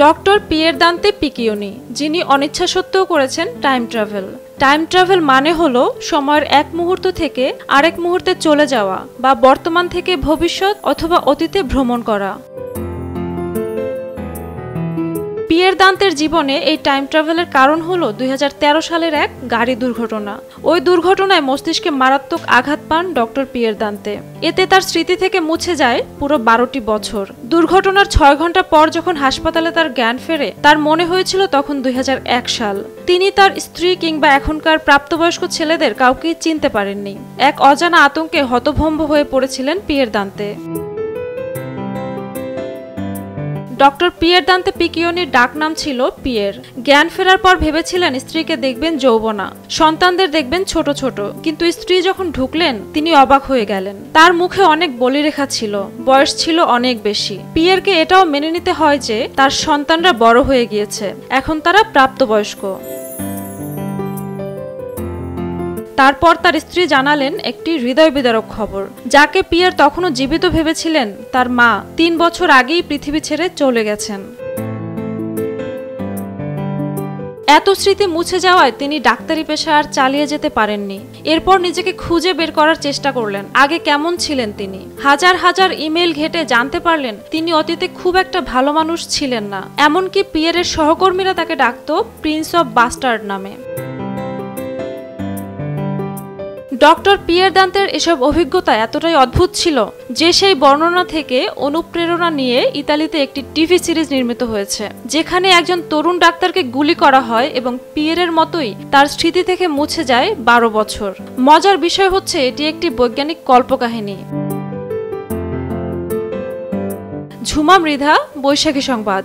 Doctor Pierre দান্তে পিকিওনি, যিনি অনিচ্ছা সত্ত্বেও করেছেন টাইম ট্রাভেল। টাইম ট্রাভেল মানে হলো সময়ের এক মুহূর্ত থেকে আরেক মুহূর্তে চলে যাওয়া বা বর্তমান থেকে ভবিষ্যৎ অথবা অতীতে ভ্রমণ করা। পিয়ের দান্তের জীবনে এই টাইম ট্রাভেলের কারণ হলো 2013 সালের এক গাড়ি দুর্ঘটনা। ওই দুর্ঘটনায় মস্তিষ্কে মারাত্মক আঘাত পান ডক্টর পিয়ের দান্তে। এতে তার স্মৃতি থেকে মুছে যায় পুরো 12টি বছর। দুর্ঘটনার 6 ঘন্টা পর যখন হাসপাতালে তার জ্ঞান ফেরে, তার মনে হয়েছিল তখন 2001 সাল। তিনি তার স্ত্রী কিংবা এখনকার প্রাপ্তবয়স্ক ছেলেদের কাউকেই চিনতে পারেননি। এক অজানা আতঙ্কে হতভম্ব হয়ে পড়েছিলেন Pierre Dante. Doctor Pierre Dante পিকিওনির ডাক নাম ছিল পিয়ের। জ্ঞান ফেরার পর ভেবেছিলেন স্ত্রীকে দেখবেন যৌবনা, সন্তানদের দেখবেন ছোট ছোট, কিন্তু স্ত্রী যখন ঢুকলেন তিনি অবাক হয়ে গেলেন। তার মুখে অনেক বলিরেখা ছিল, বয়স ছিল অনেক বেশি। পিয়েরকে এটাও মেনে নিতে হয় যে তার সন্তানরা বড় হয়ে গিয়েছে, এখন তারা প্রাপ্তবয়স্ক। তারপর তার স্ত্রী জানালেন একটি হৃদয় বিদারক খবর। যাকে পিয়ের তখনও জীবিত ভেবেছিলেন, তার মা 3 বছর আগেই পৃথিবী ছেড়ে চলে গেছেন। এত স্মৃতি মুছে যাওয়ায় তিনি ডাক্তারি পেশা আর চালিয়ে যেতে পারেননি। এরপর নিজেকে খুঁজে বের করার চেষ্টা করলেন, আগে কেমন ছিলেন তিনি। হাজার হাজার ইমেল ঘেটে জানতে পারলেন তিনি অতীতে খুব একটা ভালো মানুষ ছিলেন না। এমনকি পিয়েরের সহকর্মীরা তাকে ডাকত প্রিন্স অব বাস্টার্ড নামে। ডক্টর পিয়ের দান্তের এসব অভিজ্ঞতা এতটাই অদ্ভুত ছিল যে সেই বর্ণনা থেকে অনুপ্রেরণা নিয়ে ইতালিতে একটি টিভি সিরিজ নির্মিত হয়েছে, যেখানে একজন তরুণ ডাক্তারকে গুলি করা হয় এবং পিয়েরের মতোই তার স্মৃতি থেকে মুছে যায় 12 বছর। মজার বিষয় হচ্ছে এটি একটি বৈজ্ঞানিক কল্পকাহিনী। ঝুমা মৃধা, বৈশাখী সংবাদ।